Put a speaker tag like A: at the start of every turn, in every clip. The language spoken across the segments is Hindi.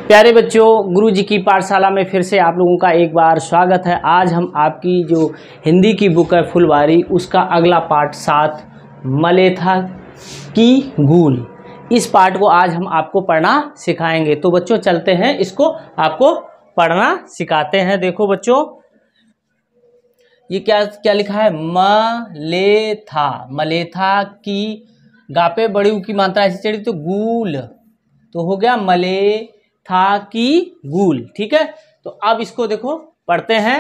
A: प्यारे बच्चों, गुरु जी की पाठशाला में फिर से आप लोगों का एक बार स्वागत है। आज हम आपकी जो हिंदी की बुक है फुलवारी, उसका अगला पाठ 7 मलेथा की गूल, इस पाठ को आज हम आपको पढ़ना सिखाएंगे। तो बच्चों चलते हैं, इसको आपको पढ़ना सिखाते हैं। देखो बच्चों, ये क्या क्या लिखा है? मलेथा। मलेथा की गापे बड़ी ऊ की मात्रा ऐसी चढ़ी तो गूल, तो हो गया मलेथा की गूल। ठीक है, तो अब इसको देखो पढ़ते हैं।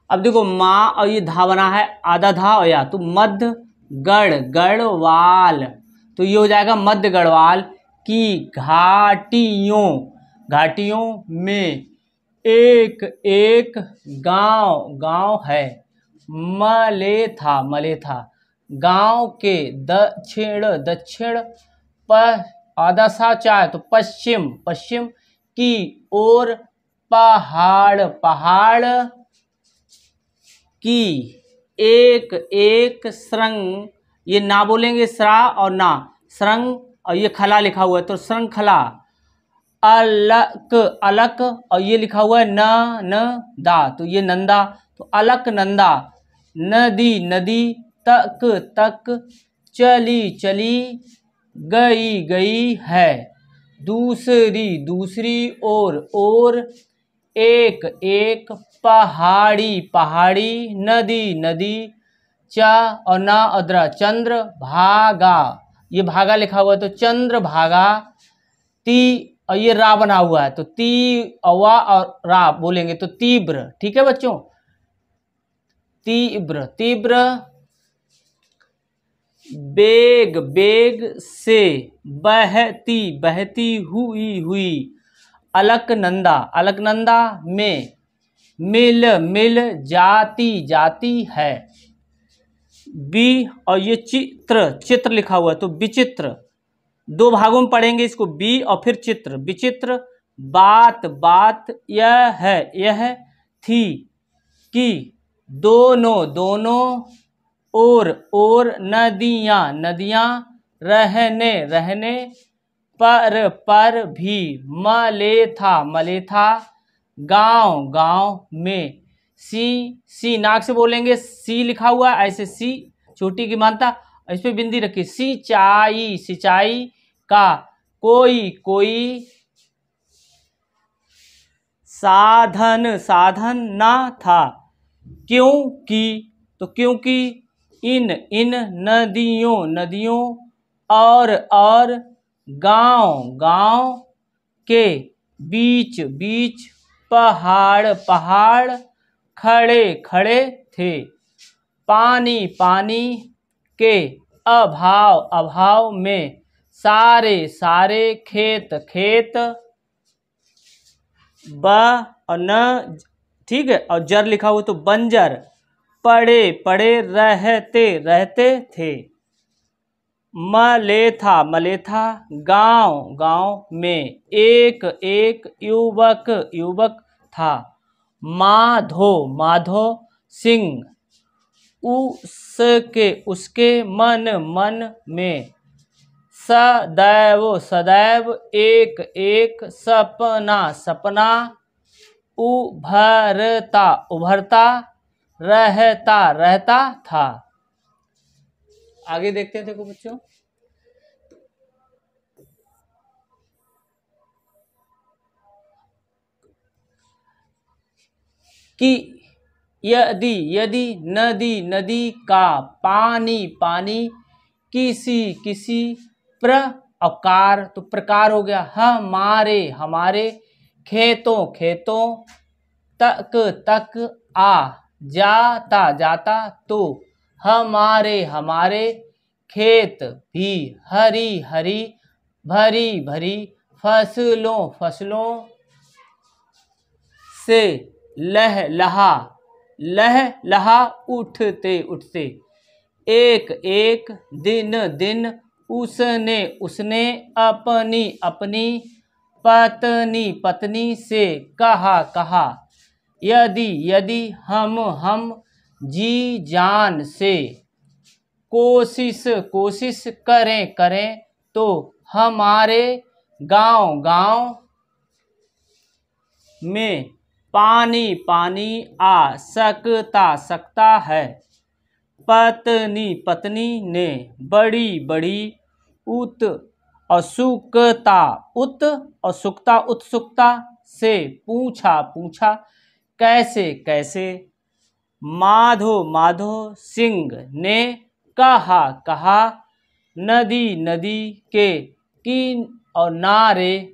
A: अब देखो माँ और ये धा बना है, आधा धा और या, तो मध्य गढ़ गढ़वाल, तो ये हो जाएगा मध्य गढ़वाल की घाटियों। घाटियों में एक एक गांव गांव है। मलेथा मलेथा गांव के दक्षिण दक्षिण पर आधा सा चाहे तो पश्चिम पश्चिम की ओर पहाड़ पहाड़ की एक एक श्रृंग, ये ना बोलेंगे श्रा और ना, श्रृंग और ये खला लिखा हुआ है तो श्रृंखला, अलक अलक और ये लिखा हुआ है न न दा, तो ये नंदा, तो अलक नंदा, नदी नदी, तक तक, चली चली, गई गई है, दूसरी दूसरी ओर, एक एक, पहाड़ी पहाड़ी, नदी नदी, चा और ना अदरा, चंद्र भागा, ये भागा लिखा हुआ है तो चंद्र भागा, ती और ये रा बना हुआ है तो ती अवा और रा बोलेंगे तो तीव्र। ठीक है बच्चों, तीव्र तीव्र, बेग बेग से, बहती बहती हुई हुई, अलकनंदा अलकनंदा में, मिल मिल, जाती जाती है, बी और ये चित्र चित्र लिखा हुआ है तो विचित्र, दो भागों में पढ़ेंगे इसको, बी और फिर चित्र विचित्र, बात बात, यह थी कि, दोनों दोनों, और नदियाँ नदियाँ, रहने रहने, पर भी, मलेथा मलेथा गांव गांव में, सी नाक से बोलेंगे, सी लिखा हुआ है ऐसे, सी छोटी की मानता, इस पे बिंदी रखिए, सिंचाई सिंचाई का कोई कोई साधन साधन ना था, क्योंकि, तो क्योंकि इन इन नदियों नदियों, और गांव गांव के बीच बीच, पहाड़ पहाड़ खड़े खड़े थे, पानी पानी के अभाव अभाव में, सारे सारे खेत खेत, ब और न, ठीक है, और जर लिखा हुआ तो बंजर, पड़े पड़े रहते रहते थे, मलेथा मलेथा गांव गांव में, एक एक युवक युवक था, माधो माधो सिंह, उसके मन मन में, सदैव सदैव, एक एक सपना सपना, उभरता उभरता, रहता रहता था। आगे देखते हैं। देखो बच्चों, कि यदि यदि, नदी नदी का, पानी पानी, किसी किसी, प्रकार तो प्रकार हो गया, हमारे हमारे, खेतों खेतों, तक तक, आ जाता जाता, तो हमारे हमारे, खेत भी, हरी हरी, भरी भरी, फसलों फसलों से, लह लहा लह लहा, उठते उठते, एक एक, दिन दिन, उसने उसने, अपनी अपनी, पत्नी पत्नी से कहा कहा, यदि यदि, हम जी जान से, कोशिश कोशिश करें करें, तो हमारे गांव गांव में पानी पानी आ सकता है। पत्नी पत्नी ने बड़ी बड़ी उत्सुकता से पूछा कैसे कैसे। माधो सिंह ने कहा नदी के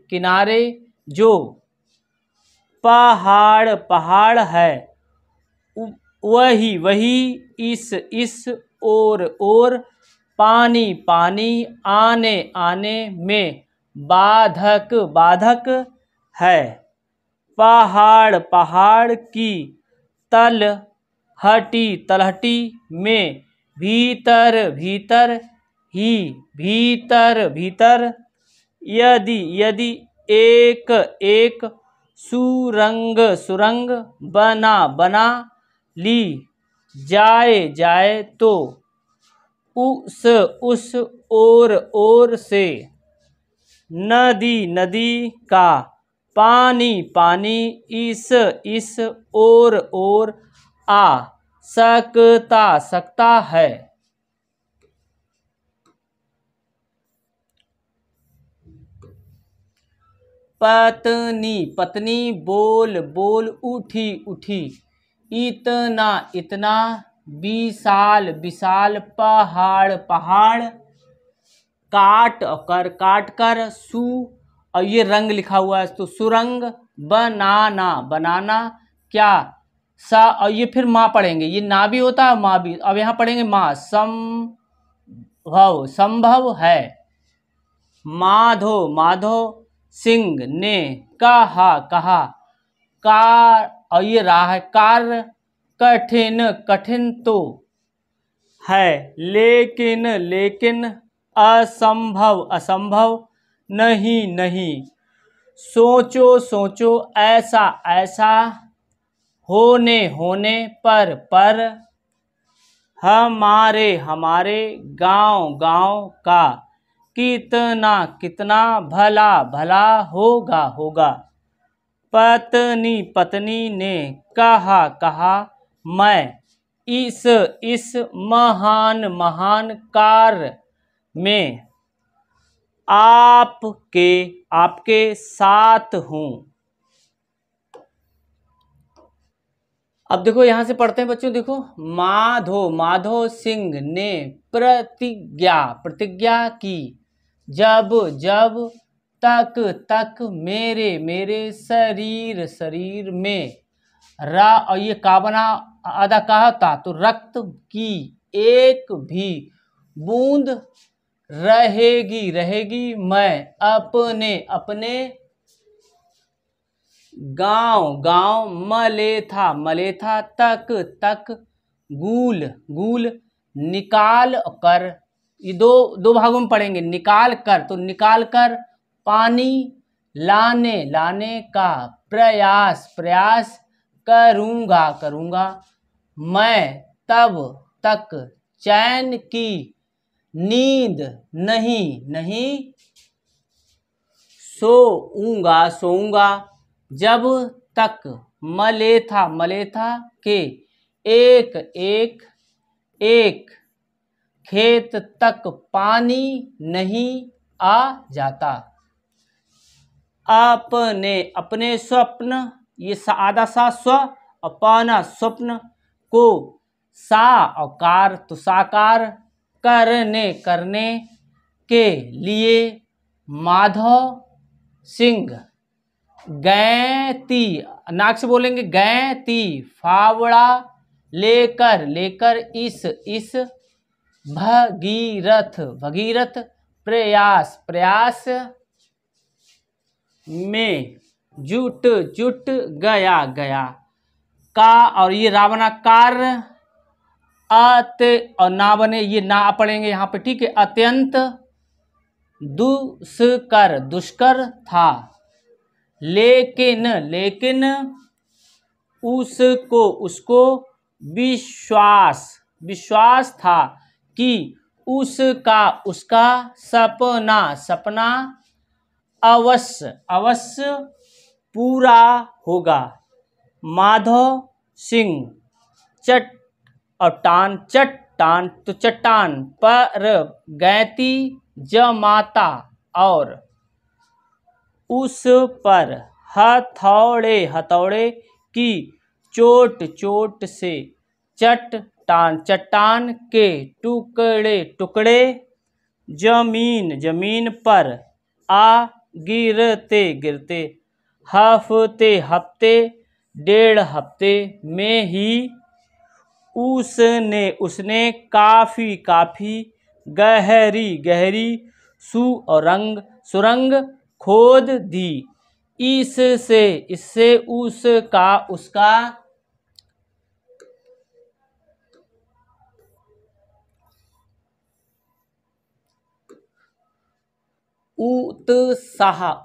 A: किनारे जो पहाड़ है वही इस ओर पानी आने में बाधक है। पहाड़ की तलहटी में भीतर यदि एक सुरंग बना ली जाए तो उस ओर से नदी का पानी इस ओर आ सकता है। पत्नी बोल उठी इतना विशाल पहाड़ काट कर और ये रंग लिखा हुआ है तो सुरंग बनाना क्या सा। और ये फिर माँ पढ़ेंगे, ये ना भी होता है माँ भी। अब यहाँ पढ़ेंगे माँ संभव है। माधो सिंह ने कहा और ये रहा है कार्य कठिन तो है लेकिन असंभव नहीं। सोचो ऐसा होने पर हमारे गांव का कितना भला होगा। पत्नी ने कहा मैं इस महान कार्य में आपके साथ हूँ। अब देखो यहाँ से पढ़ते हैं बच्चों। देखो माधो सिंह ने प्रतिज्ञा की जब तक मेरे शरीर में और ये काबना आधा कहा था तो रक्त की एक भी बूंद रहेगी मैं अपने गांव मलेथा तक गूल निकाल कर, ये दो भागों में पढ़ेंगे। निकाल कर पानी लाने का प्रयास करूँगा मैं तब तक चैन की नींद नहीं सोऊंगा जब तक मलेथा के एक खेत तक पानी नहीं आ जाता। अपने स्वप्न, ये आधा सा स्व अपना स्वप्न को साकार तो साकार करने के लिए माधव सिंह गैती, नाक से बोलेंगे गैती फावड़ा लेकर इस भगीरथ प्रयास में जुट गया का। और ये रावणा कार्य और ना बने, ये ना पढ़ेंगे यहाँ पे, ठीक है। अत्यंत दुष्कर था लेकिन उसको विश्वास था कि उसका सपना अवश्य पूरा होगा। माधव सिंह चट और टान चट्टान, तो चट्टान पर गैती जमाता और उस पर हथौड़े हथौड़े की चोट चोट से चट्टान चट्टान के टुकड़े टुकड़े जमीन जमीन पर आ गिरते गिरते हफ्ते हफ्ते डेढ़ हफ्ते में ही उसने उसने काफ़ी काफ़ी गहरी गहरी सुरंग खोद दी। इससे उसका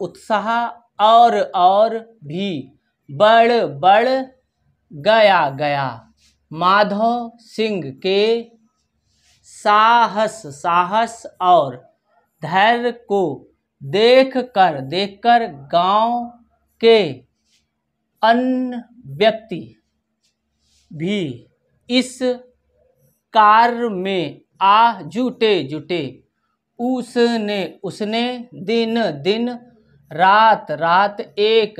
A: उत्साह और भी बढ़ गया। माधव सिंह के साहस और धैर्य को देखकर गांव के अन्य व्यक्ति भी इस कार्य में आ जुटे। उसने दिन रात एक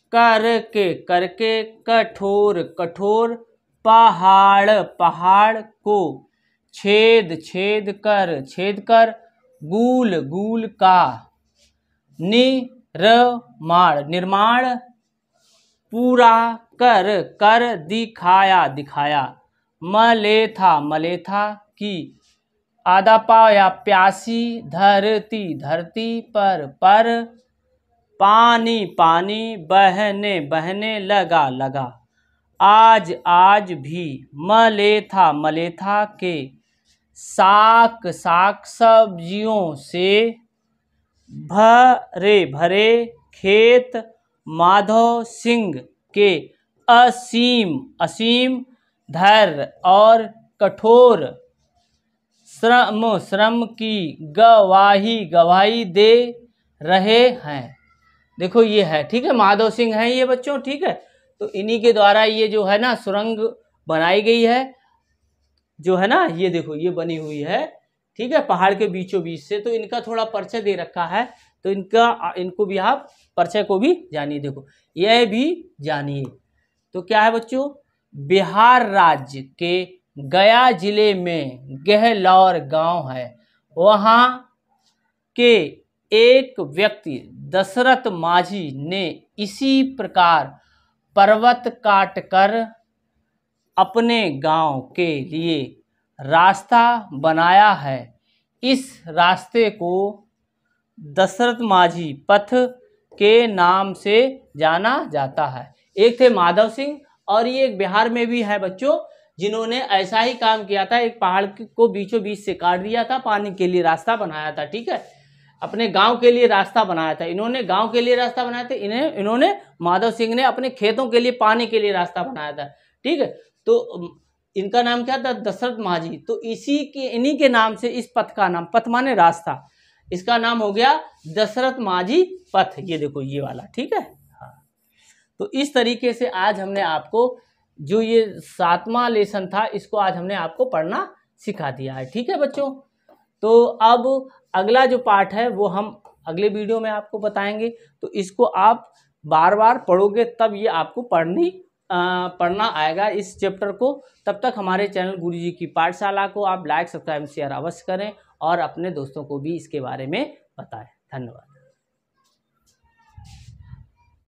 A: करके कठोर पहाड़ को छेद कर गुल का निर्माण पूरा कर दिखाया। मलेथा की आधा पाव या प्यासी धरती पर पानी बहने लगा। आज भी मलेथा के साग सब्जियों से भरे खेत माधव सिंह के असीम धैर्य और कठोर श्रम की गवाही दे रहे हैं। देखो ये है, ठीक है, माधव सिंह है ये बच्चों, ठीक है। तो इन्हीं के द्वारा ये जो है ना सुरंग बनाई गई है, जो है ना, ये देखो ये बनी हुई है, ठीक है, पहाड़ के बीचों बीच से। तो इनका थोड़ा परिचय दे रखा है, तो इनको भी आप परिचय को भी जानिए। देखो यह भी जानिए। तो क्या है बच्चों, बिहार राज्य के गया जिले में गहलौर गांव है। वहाँ के एक व्यक्ति दशरथ माझी ने इसी प्रकार पर्वत काट कर अपने गांव के लिए रास्ता बनाया है। इस रास्ते को दशरथ माझी पथ के नाम से जाना जाता है। एक थे माधव सिंह, और ये एक बिहार में भी है बच्चों, जिन्होंने ऐसा ही काम किया था। एक पहाड़ को बीचों बीच से काट दिया था, पानी के लिए रास्ता बनाया था, ठीक है, अपने गांव के लिए रास्ता बनाया था। इन्होंने गांव के लिए रास्ता बनाया था, इन्होंने माधव सिंह ने अपने खेतों के लिए पानी के लिए रास्ता बनाया था, ठीक है। तो इनका नाम क्या था, दशरथ माझी। तो इन्हीं के नाम से इस पथ का नाम, पथ माने रास्ता, इसका नाम हो गया दशरथ माझी पथ। ये देखो ये वाला, ठीक है। हाँ, तो इस तरीके से आज हमने आपको जो ये 7वां लेसन था, इसको आज हमने आपको पढ़ना सिखा दिया है, ठीक है बच्चों। तो अब अगला जो पार्ट है वो हम अगले वीडियो में आपको बताएंगे। तो इसको आप बार बार पढ़ोगे तब ये आपको पढ़ना आएगा इस चैप्टर को। तब तक हमारे चैनल गुरुजी की पाठशाला को आप लाइक सब्सक्राइब शेयर अवश्य करें और अपने दोस्तों को भी इसके बारे में बताएं। धन्यवाद।